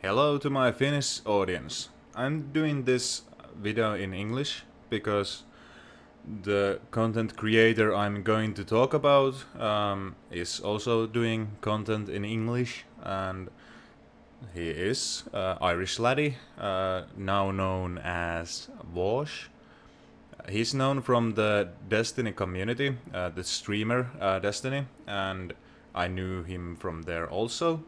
Hello to my Finnish audience. I'm doing this video in English because the content creator I'm going to talk about is also doing content in English, and he is Irish laddie, now known as Vaush. He's known from the Destiny community, the streamer Destiny, and I knew him from there also.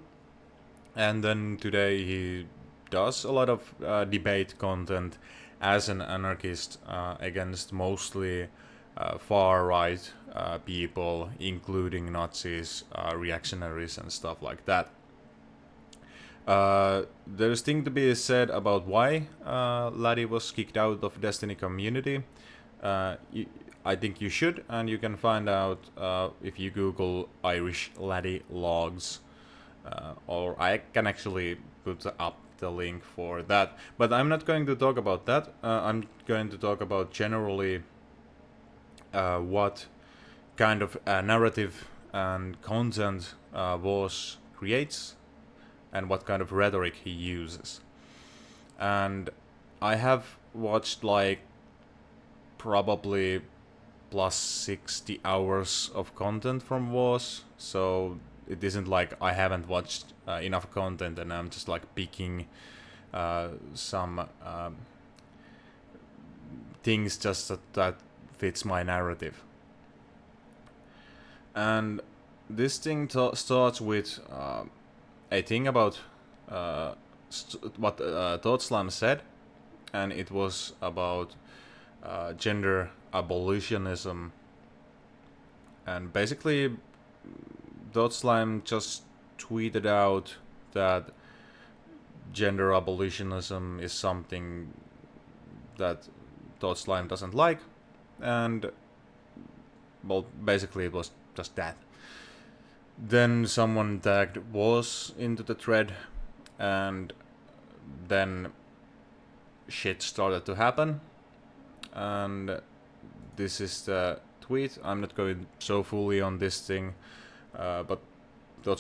And then today he does a lot of debate content as an anarchist against mostly far right people, including Nazis, reactionaries, and stuff like that. There's thing to be said about why Laddie was kicked out of Destiny community. I think you should, and you can find out if you Google Irish Laddie logs. Or I can actually put up the link for that. But I'm not going to talk about that. I'm going to talk about generally what kind of narrative and content Vaush creates and what kind of rhetoric he uses. And I have watched like probably plus 60 hours of content from Vaush, so it isn't like I haven't watched enough content and I'm just like picking some things just that fits my narrative. And this thing starts with a thing about what Totslam said, and it was about gender abolitionism. And basically Slime just tweeted out that gender abolitionism is something that Slime doesn't like, and well, basically it was just that. Then someone tagged was into the thread, and then shit started to happen, and this is the tweet. I'm not going so fully on this thing. But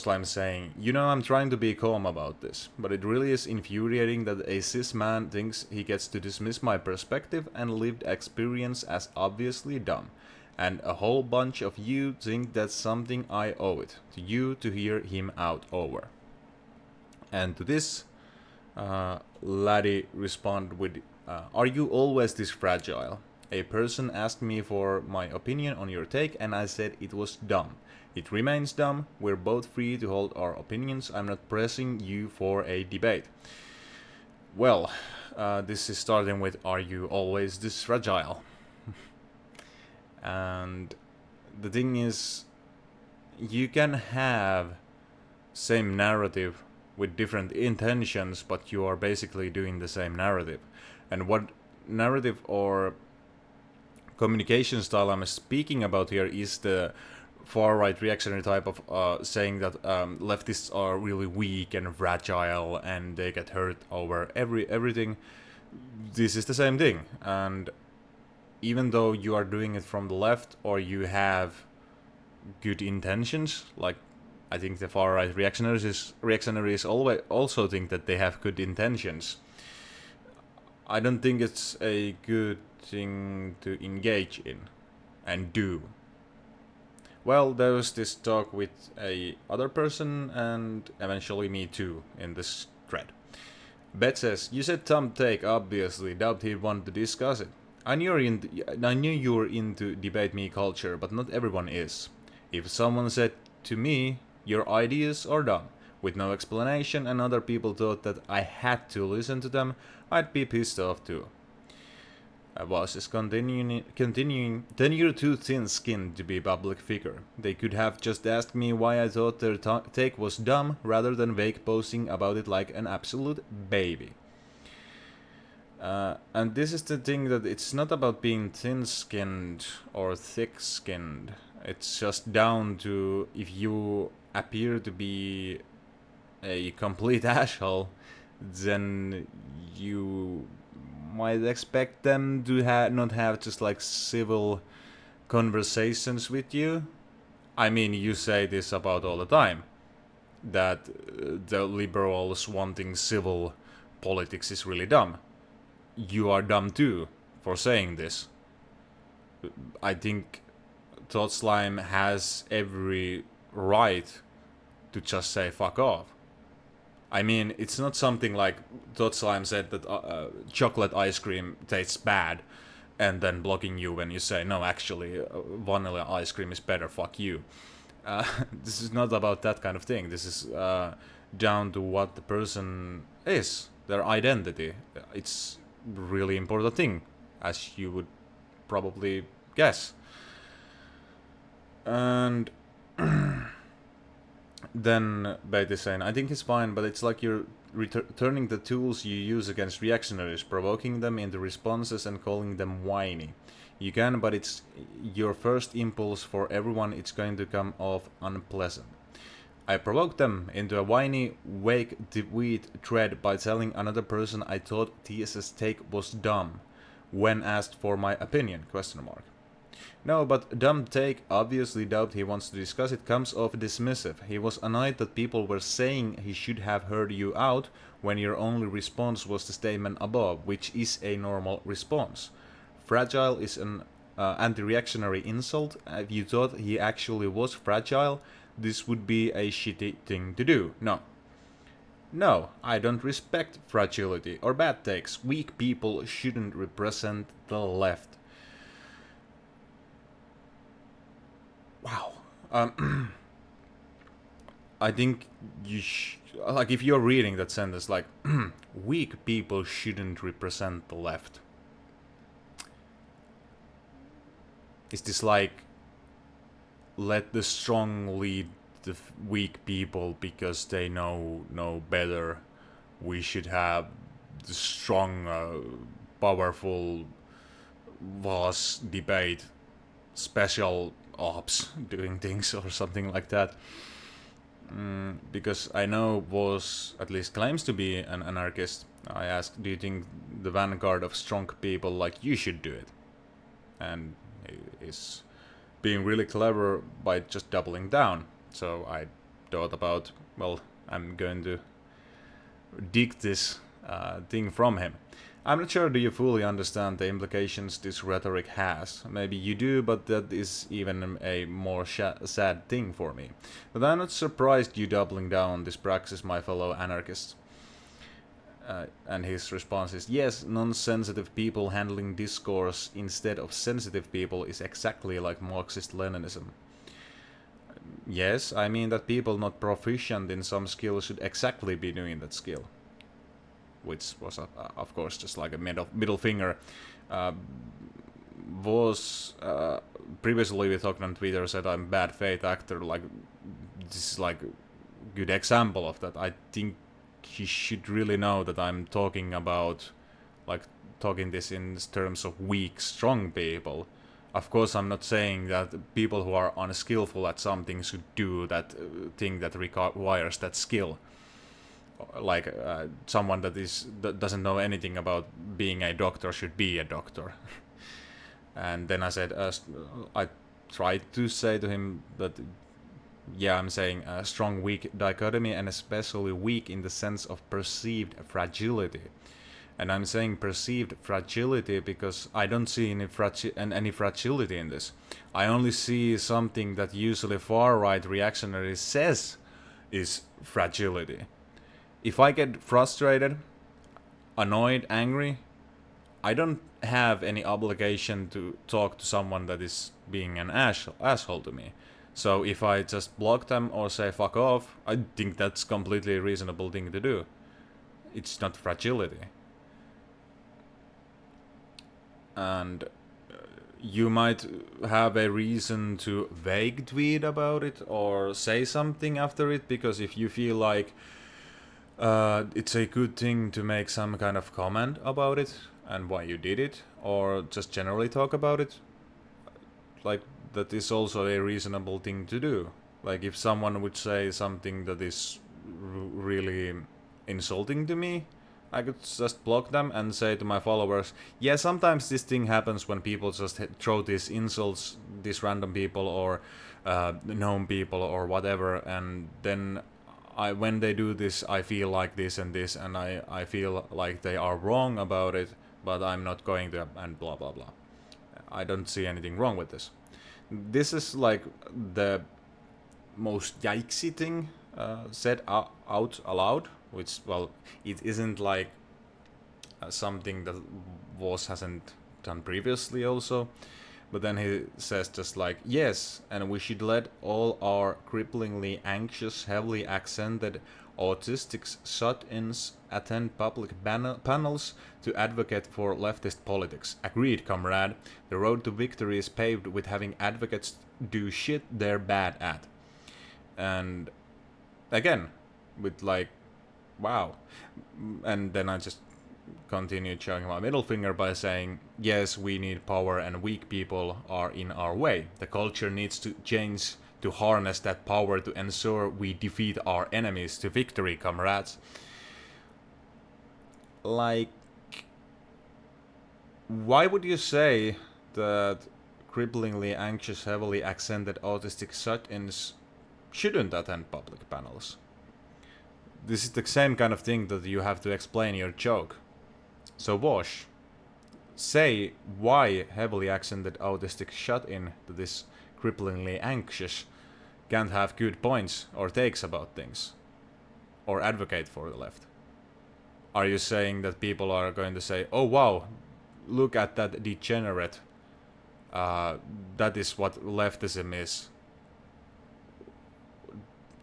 Slime saying, I'm trying to be calm about this, but it really is infuriating that a cis man thinks he gets to dismiss my perspective and lived experience as obviously dumb. And a whole bunch of you think that's something I owe it to you to hear him out over. And to this, Laddie responded with, are you always this fragile? A person asked me for my opinion on your take, and I said it was dumb. It remains dumb. We're both free to hold our opinions. I'm not pressing you for a debate. Well, this is starting with, are you always this fragile? And the thing is, you can have same narrative with different intentions, but you are basically doing the same narrative. And what narrative or communication style I'm speaking about here is the far-right reactionary type of saying that leftists are really weak and fragile and they get hurt over everything. This is the same thing, and even though you are doing it from the left or you have good intentions, like I think the far-right reactionaries always also think that they have good intentions, I don't think it's a good thing to engage in and do. Well, there was this talk with a other person and eventually me too in this thread. Bet says, you said Tom take, obviously, doubt he'd want to discuss it. I knew you were into debate me culture, but not everyone is. If someone said to me, your ideas are dumb, with no explanation, and other people thought that I had to listen to them, I'd be pissed off too. Vaush is continuing, then you're too thin-skinned to be a public figure. They could have just asked me why I thought their take was dumb, rather than vague posting about it like an absolute baby. And this is the thing, that it's not about being thin-skinned or thick-skinned. It's just down to if you appear to be a complete asshole, then you might expect them to not have just like civil conversations with you. I mean, you say this about all the time. that the liberals wanting civil politics is really dumb. You are dumb too for saying this. I think Todd Slime has every right to just say fuck off. I mean, it's not something like Todd Slime said that chocolate ice cream tastes bad, and then blocking you when you say, no, actually, vanilla ice cream is better, fuck you. This is not about that kind of thing. This is down to what the person is, their identity. It's really important thing, as you would probably guess. And then Bait is saying, I think it's fine, but it's like you're returning the tools you use against reactionaries, provoking them into responses and calling them whiny. You can, but it's your first impulse for everyone, it's going to come off unpleasant. I provoked them into a whiny, wake tweet thread by telling another person I thought TS's take was dumb, when asked for my opinion, ? No, but dumb take, obviously doubt he wants to discuss it, comes off dismissive. He was annoyed that people were saying he should have heard you out when your only response was the statement above, which is a normal response. Fragile is an anti-reactionary insult. If you thought he actually was fragile, this would be a shitty thing to do. No, I don't respect fragility or bad takes. Weak people shouldn't represent the left. Wow. I think you like if you're reading that sentence, like weak people shouldn't represent the left. Is this like let the strong lead the weak people because they know better? We should have the strong, powerful, vast debate, special ops doing things or something like that. Because I know Vaush at least claims to be an anarchist. I asked, do you think the vanguard of strong people like you should do it? And he is being really clever by just doubling down. So I thought about, well, I'm going to dig this thing from him. I'm not sure do you fully understand the implications this rhetoric has. Maybe you do, but that is even a more sad thing for me. But I'm not surprised you doubling down this praxis, my fellow anarchists. And his response is, yes, non-sensitive people handling discourse instead of sensitive people is exactly like Marxist-Leninism. Yes, I mean that people not proficient in some skill should exactly be doing that skill. Which was, of course, just like a middle finger. Was previously we talked on Twitter, said I'm bad faith actor. Like this is like a good example of that. I think he should really know that I'm talking about, like, talking this in terms of weak, strong people. Of course, I'm not saying that people who are unskillful at something should do that thing that requires that skill. Like someone that doesn't know anything about being a doctor should be a doctor. And then I said, I tried to say to him that, yeah, I'm saying a strong weak dichotomy, and especially weak in the sense of perceived fragility. And I'm saying perceived fragility because I don't see any fragility in this. I only see something that usually far-right reactionary says is fragility. If I get frustrated, annoyed, angry, I don't have any obligation to talk to someone that is being an asshole to me. So if I just block them or say fuck off, I think that's completely a reasonable thing to do. It's not fragility. And you might have a reason to vague tweet about it or say something after it, because if you feel like it's a good thing to make some kind of comment about it and why you did it, or just generally talk about it, like that is also a reasonable thing to do. Like if someone would say something that is really insulting to me, I could just block them and say to my followers, yeah, sometimes this thing happens when people just throw these insults, these random people or known people or whatever, and then when they do this, I feel like this and this, and I feel like they are wrong about it, but I'm not going to, and blah blah blah. I don't see anything wrong with this. This is like the most yikesy thing said out aloud, which, well, it isn't like something that Vaush hasn't done previously also. But then he says just like, yes, and we should let all our cripplingly anxious, heavily accented autistic shut-ins attend public panels to advocate for leftist politics. Agreed, comrade. The road to victory is paved with having advocates do shit they're bad at. And again, with like, wow. And then I just continued showing my middle finger by saying, yes, we need power and weak people are in our way. The culture needs to change to harness that power to ensure we defeat our enemies to victory, comrades. Like, why would you say that cripplingly anxious, heavily accented autistic shut-ins shouldn't attend public panels? This is the same kind of thing that you have to explain your joke. So Vaush, say why heavily accented autistic shut-in that is cripplingly anxious can't have good points or takes about things, or advocate for the left. Are you saying that people are going to say, oh wow, look at that degenerate, that is what leftism is?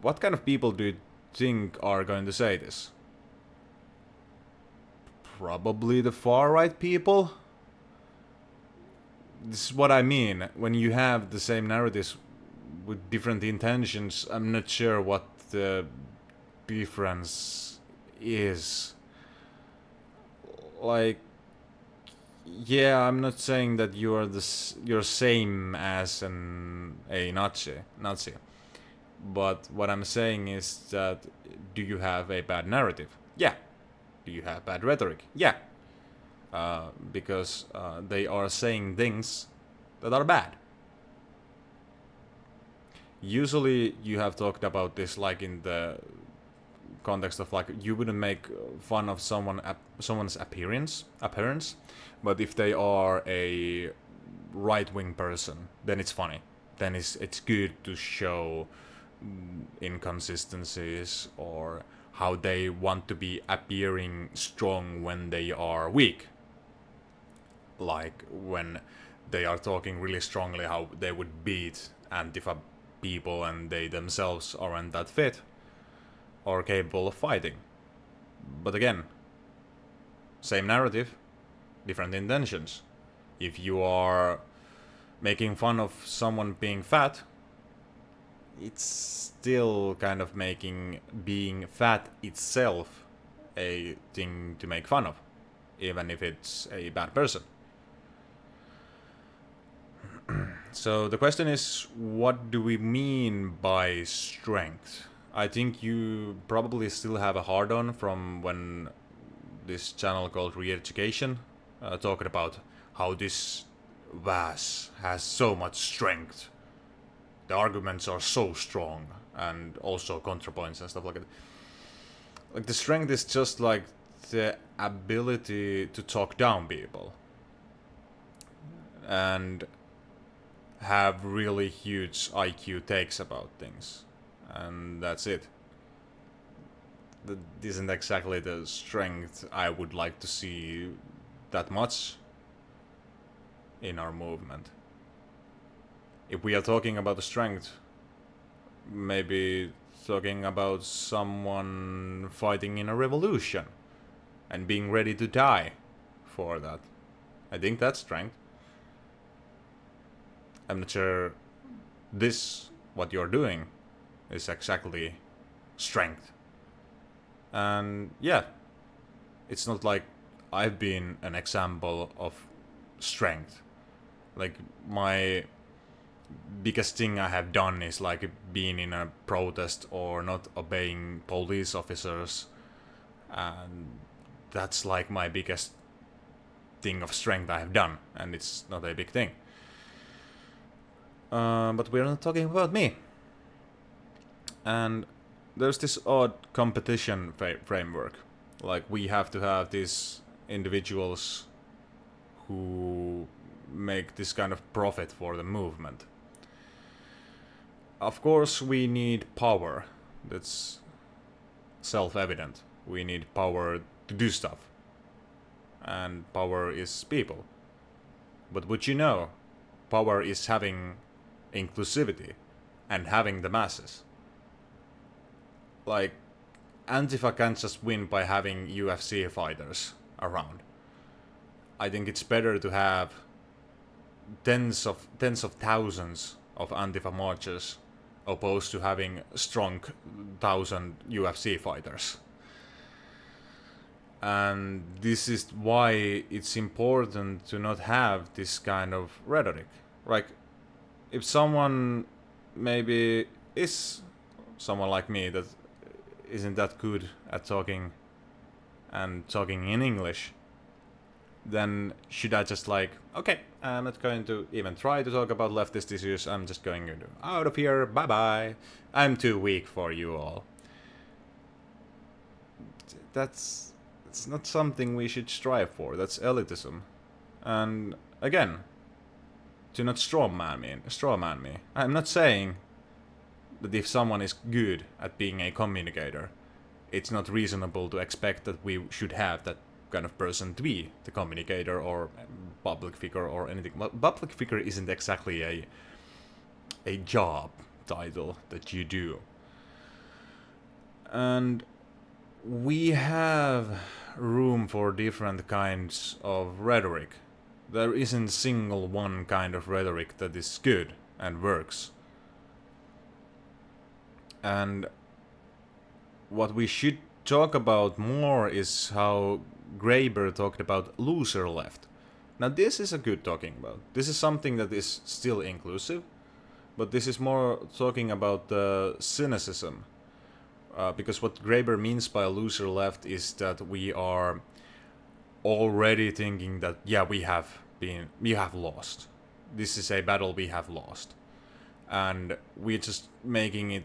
What kind of people do you think are going to say this? Probably the far-right people. This is what I mean. When you have the same narratives with different intentions, I'm not sure what the difference is. Like, yeah, I'm not saying that you're same as a Nazi. But what I'm saying is that, do you have a bad narrative? Yeah. Do you have bad rhetoric? Yeah. Because they are saying things that are bad. Usually you have talked about this like in the context of like you wouldn't make fun of someone's appearance, but if they are a right-wing person, then it's funny. Then it's good to show inconsistencies or how they want to be appearing strong when they are weak. Like when they are talking really strongly how they would beat Antifa people and they themselves aren't that fit or capable of fighting. But again, same narrative, different intentions. If you are making fun of someone being fat, it's still kind of making being fat itself a thing to make fun of, even if it's a bad person. So the question is, what do we mean by strength? I think you probably still have a hard-on from when this channel called Re-Education talked about how this Vaush has so much strength. The arguments are so strong, and also contrapoints and stuff like that. Like, the strength is just like the ability to talk down people and have really huge IQ takes about things, and that's it. That isn't exactly the strength I would like to see that much in our movement. If we are talking about the strength, maybe talking about someone fighting in a revolution and being ready to die for that. I think that's strength. I'm not sure this, what you're doing, is exactly strength. And yeah, it's not like I've been an example of strength. Like, my biggest thing I have done is like being in a protest or not obeying police officers, and that's like my biggest thing of strength I have done, and it's not a big thing. But we're not talking about me. And there's this odd competition framework. Like, we have to have these individuals who make this kind of profit for the movement. Of course, we need power. That's self-evident. We need power to do stuff. And power is people. But would you know, power is having inclusivity and having the masses. Like, Antifa can't just win by having UFC fighters around. I think it's better to have tens of thousands of Antifa marchers opposed to having strong 1,000 UFC fighters. And this is why it's important to not have this kind of rhetoric. Like, if someone maybe is someone like me that isn't that good at talking in English, then should I just like, okay, I'm not going to even try to talk about leftist issues, I'm just going to out of here, bye bye, I'm too weak for you all. It's not something we should strive for, that's elitism. And again, do not strawman me. I'm not saying that if someone is good at being a communicator, it's not reasonable to expect that we should have that kind of person to be the communicator or public figure or anything. But public figure isn't exactly a job title that you do. And we have room for different kinds of rhetoric. There isn't single one kind of rhetoric that is good and works. And what we should talk about more is how Graeber talked about loser left. Now this is a good talking about. This is something that is still inclusive, but this is more talking about the cynicism. Because what Graeber means by a loser left is that we are already thinking that, yeah, we have lost. This is a battle we have lost. And we're just making it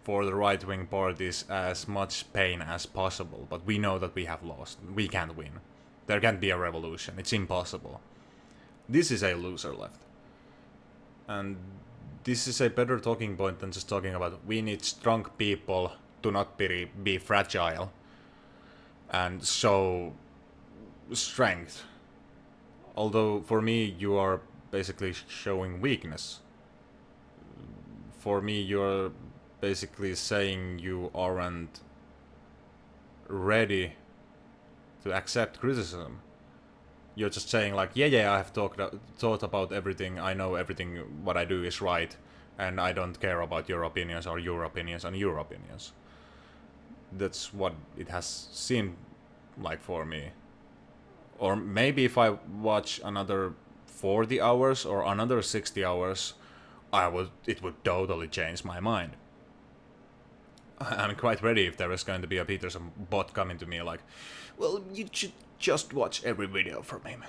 for the right-wing parties as much pain as possible, but we know that we have lost. We can't win. There can't be a revolution. It's impossible. This is a loser left. And this is a better talking point than just talking about we need strong people to not be fragile and show strength. Although for me you are basically showing weakness. For me you're basically saying you aren't ready to accept criticism. You're just saying like, yeah, I have thought about everything, I know everything, what I do is right, and I don't care about your opinions or your opinions and your opinions. That's what it has seemed like for me. Or maybe if I watch another 40 hours or another 60 hours, it would totally change my mind. I'm quite ready if there is going to be a Peterson bot coming to me like, well, you should just watch every video from him.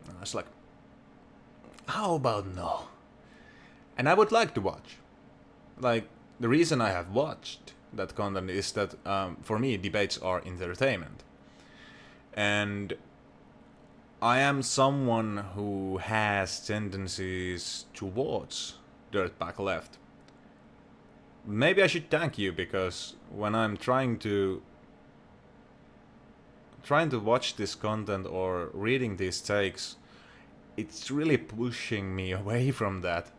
And I was like, how about no? And I would like to watch. Like, the reason I have watched that content is that, for me, debates are entertainment. And I am someone who has tendencies towards dirtbag left. Maybe I should thank you, because when I'm trying to watch this content or reading these takes, it's really pushing me away from that.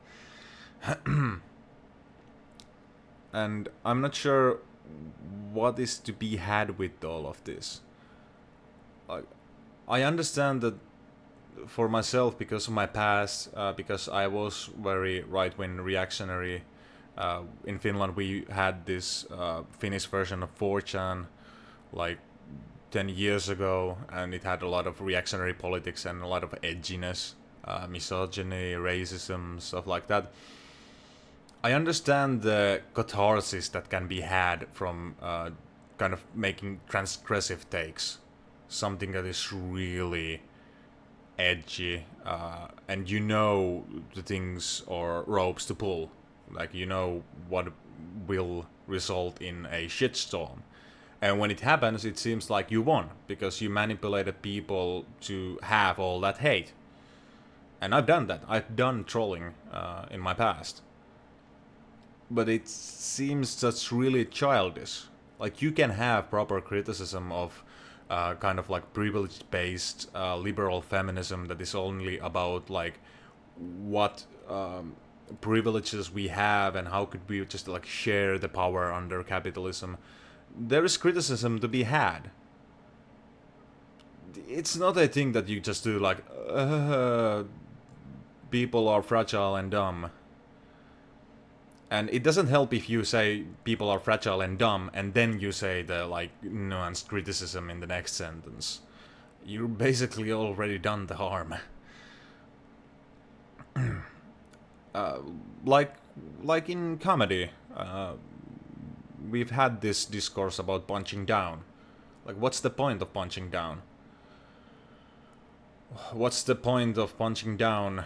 And I'm not sure what is to be had with all of this. I understand that for myself, because of my past, because I was very right-wing reactionary. In Finland we had this Finnish version of 4chan like 10 years ago, and it had a lot of reactionary politics and a lot of edginess, misogyny, racism, stuff like that. I understand the catharsis that can be had from kind of making transgressive takes, something that is really edgy, and you know the things or ropes to pull. Like, you know what will result in a shitstorm. And when it happens, it seems like you won, because you manipulated people to have all that hate. And I've done that. I've done trolling in my past. But it seems that's really childish. Like, you can have proper criticism of kind of like privilege-based liberal feminism that is only about like what privileges we have and how could we just like share the power under capitalism. There is criticism to be had. It's not a thing that you just do like people are fragile and dumb. And it doesn't help if you say people are fragile and dumb and then you say the like nuanced criticism in the next sentence. You're basically already done the harm. Like in comedy, we've had this discourse about punching down. Like, what's the point of punching down? What's the point of punching down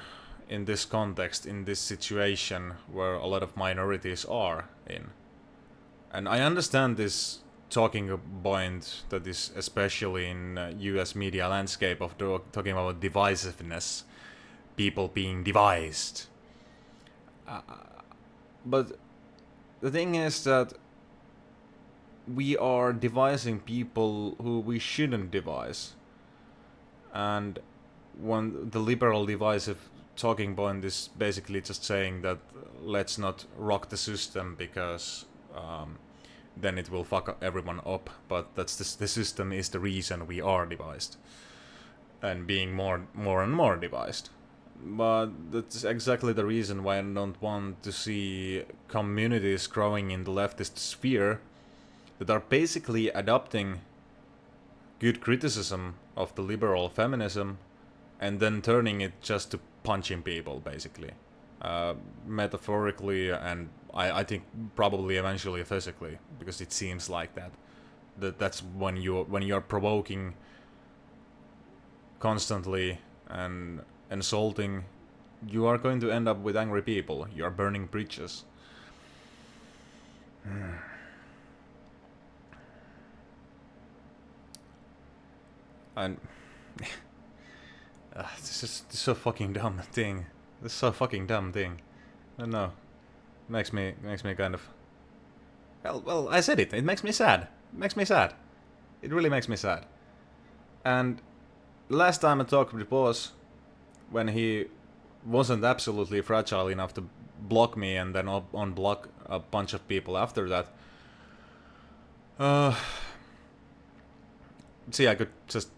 in this context, in this situation where a lot of minorities are in? And I understand this talking point that is especially in US media landscape of talking about divisiveness, people being devised. But the thing is that we are devising people who we shouldn't devise. And when the liberal divisive talking point is basically just saying that let's not rock the system because then it will fuck everyone up. But that's the system is the reason we are devised and being more and more devised. But that's exactly the reason why I don't want to see communities growing in the leftist sphere that are basically adopting good criticism of the liberal feminism and then turning it just to punching people, basically. Metaphorically and I think probably eventually physically, because it seems like that. That's when you're provoking constantly and insulting, you are going to end up with angry people. You are burning bridges. And this is so fucking dumb thing. This is so fucking dumb thing. I don't know. Makes me kind of. Well, I said it. It makes me sad. It makes me sad. It really makes me sad. And last time I talked with Boss, when he wasn't absolutely fragile enough to block me and then unblock a bunch of people after that. See, I could just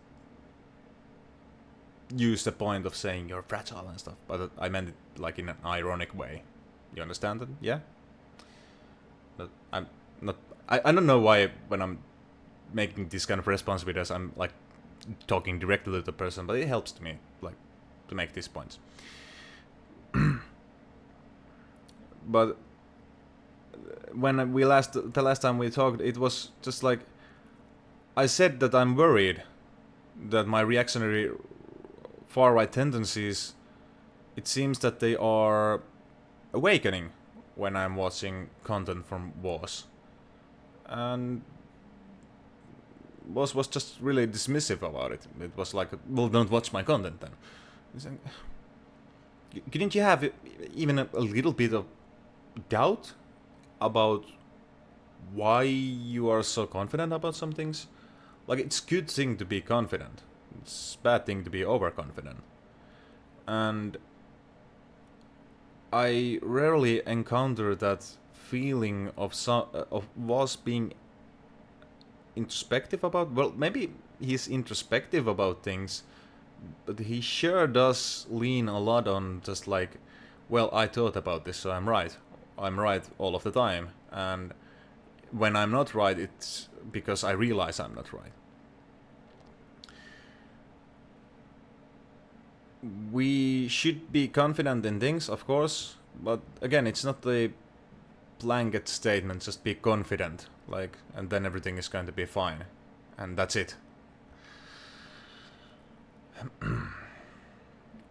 use the point of saying you're fragile and stuff, but I meant it like in an ironic way. You understand that? Yeah? But I'm not. I don't know why when I'm making this kind of response videos I'm like talking directly to the person, but it helps to me like to make these points. But when the last time we talked, it was just like I said that I'm worried that my reactionary far-right tendencies, it seems that they are awakening when I'm watching content from Vaush. And Vaush was just really dismissive about it. It was like, well, don't watch my content then. It's like, couldn't you have even a little bit of doubt about why you are so confident about some things? Like, it's a good thing to be confident. It's a bad thing to be overconfident. And I rarely encounter that feeling of Vaush being introspective about. Well, maybe he's introspective about things, but he sure does lean a lot on just like, well, I thought about this, so I'm right. I'm right all of the time. And when I'm not right, it's because I realize I'm not right. We should be confident in things, of course, but again, it's not a blanket statement, just be confident, like, and then everything is going to be fine. And that's it.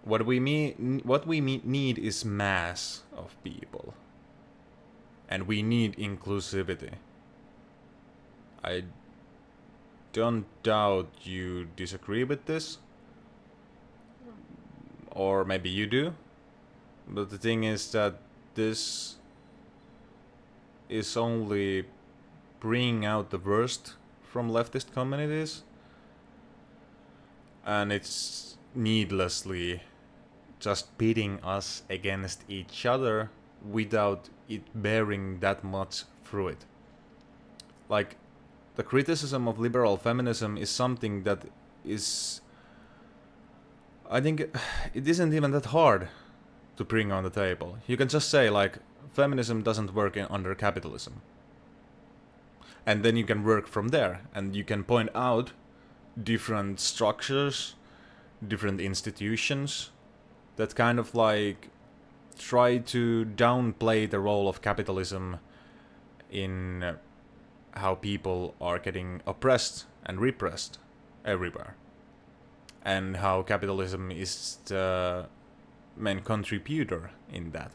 What we need is mass of people. and we need inclusivity. I don't doubt you disagree with this, or maybe you do, but the thing is that this is only bringing out the worst from leftist communities, and it's needlessly just pitting us against each other without it bearing that much fruit. Like, the criticism of liberal feminism is something that is... I think it isn't even that hard to bring on the table. You can just say, like, feminism doesn't work under capitalism. And then you can work from there, and you can point out different structures, different institutions that kind of like try to downplay the role of capitalism in how people are getting oppressed and repressed everywhere, and how capitalism is the main contributor in that.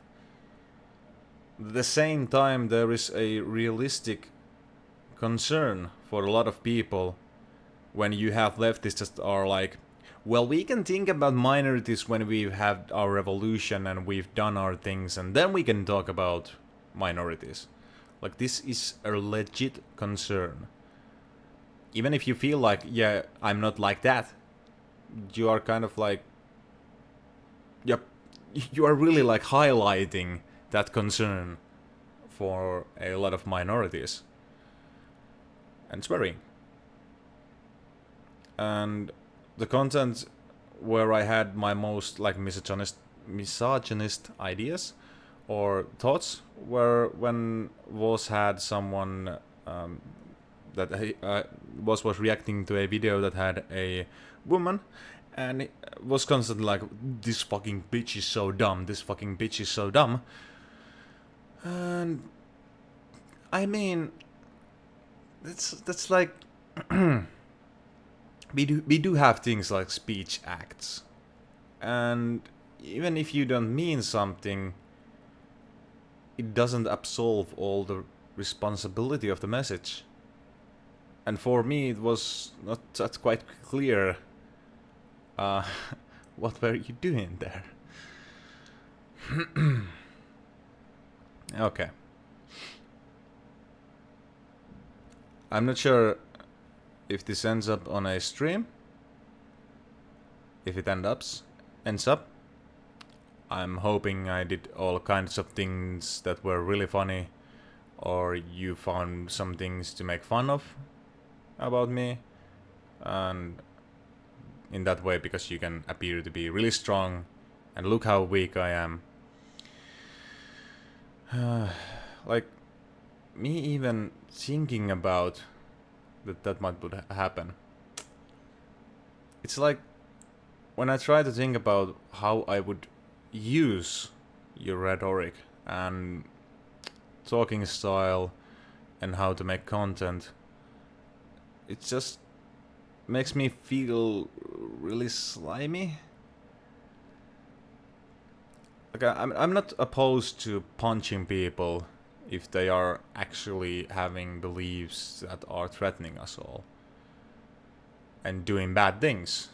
At the same time, there is a realistic concern for a lot of people when you have leftists that are like, well, we can think about minorities when we've had our revolution and we've done our things, and then we can talk about minorities. Like, this is a legit concern. Even if you feel like, yeah, I'm not like that, you are kind of like, yep, you are really like highlighting that concern for a lot of minorities. And it's worrying. And the content where I had my most like misogynist ideas or thoughts were when Vaush had someone that was reacting to a video that had a woman, and it was constantly like, this fucking bitch is so dumb, this fucking bitch is so dumb. And I mean, that's like we do have things like speech acts, and even if you don't mean something, it doesn't absolve all the responsibility of the message. And for me, it was not that quite clear what were you doing there. Okay. I'm not sure if this ends up on a stream. If it ends up, I'm hoping I did all kinds of things that were really funny, or you found some things to make fun of about me, and in that way, because you can appear to be really strong, and look how weak I am. Like, me even thinking about that might would happen. It's like when I try to think about how I would use your rhetoric and talking style and how to make content, it just makes me feel really slimy. Like, I'm not opposed to punching people if they are actually having beliefs that are threatening us all and doing bad things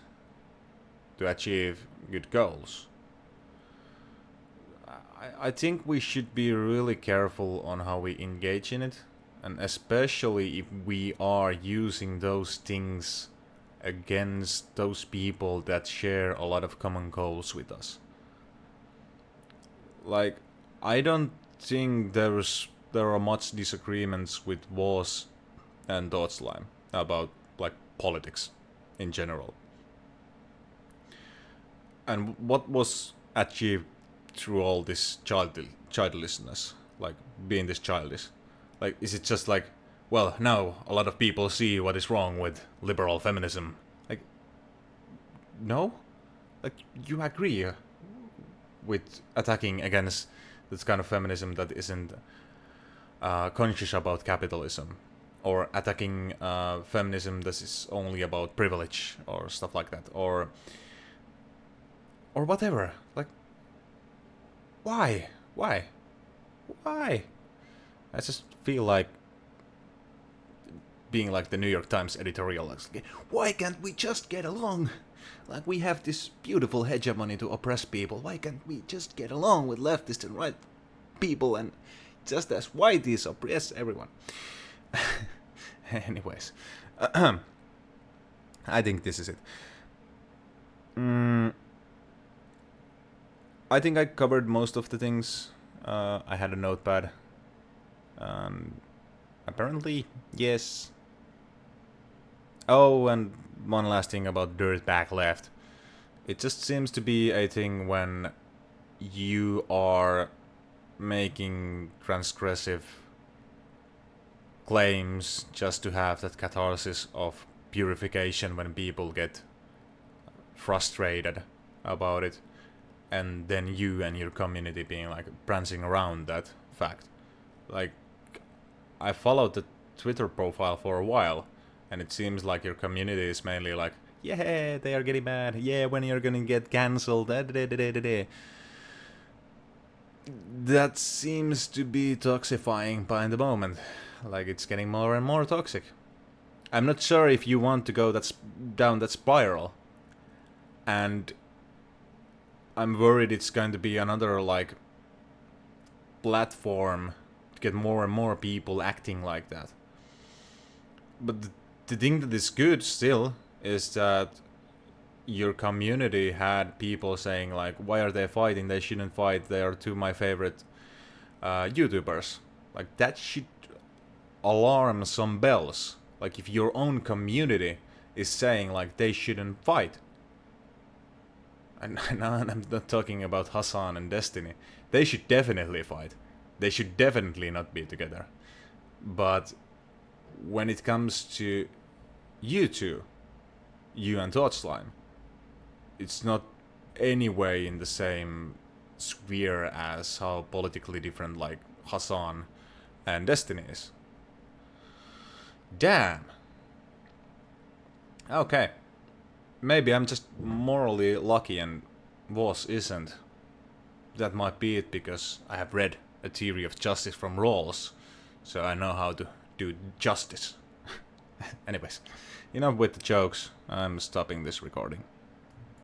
to achieve good goals. I think we should be really careful on how we engage in it, and especially if we are using those things against those people that share a lot of common goals with us. Like, I don't think there are much disagreements with Vaush and Deutschland about like politics in general. And what was achieved through all this childishness, like being this childish, like, is it just like, well, now a lot of people see what is wrong with liberal feminism? Like, no, like, you agree with attacking against this kind of feminism that isn't conscious about capitalism, or attacking feminism that is only about privilege or stuff like that, or whatever. Like, why? I just feel like being like the New York Times editorial. Like, why can't we just get along? Like, we have this beautiful hegemony to oppress people. Why can't we just get along with leftists and right people and just as whiteys oppress everyone? Anyways. I think this is it. I think I covered most of the things. I had a notepad. Apparently, yes. Oh, and one last thing about dirtbag left. It just seems to be a thing when you are making transgressive claims just to have that catharsis of purification when people get frustrated about it, and then you and your community being like prancing around that fact. Like, I followed the Twitter profile for a while, and it seems like your community is mainly like, yeah, they are getting mad, yeah, when you're gonna get cancelled, That seems to be toxifying by the moment. Like, it's getting more and more toxic. I'm not sure if you want to go down that spiral. And I'm worried it's going to be another, like, platform to get more and more people acting like that. But the thing that is good still is that your community had people saying, like, why are they fighting? They shouldn't fight. They are two of my favorite YouTubers. Like, that should alarm some bells. Like, if your own community is saying, like, they shouldn't fight. And I'm not talking about Hassan and Destiny. They should definitely fight. They should definitely not be together. But when it comes to you two, you and Torchline, it's not anyway in the same sphere as how politically different, like, Hassan and Destiny is. Damn. Okay. Maybe I'm just morally lucky and Vaush isn't. That might be it because I have read A Theory of Justice from Rawls, so I know how to do justice. Anyways, enough with the jokes. I'm stopping this recording.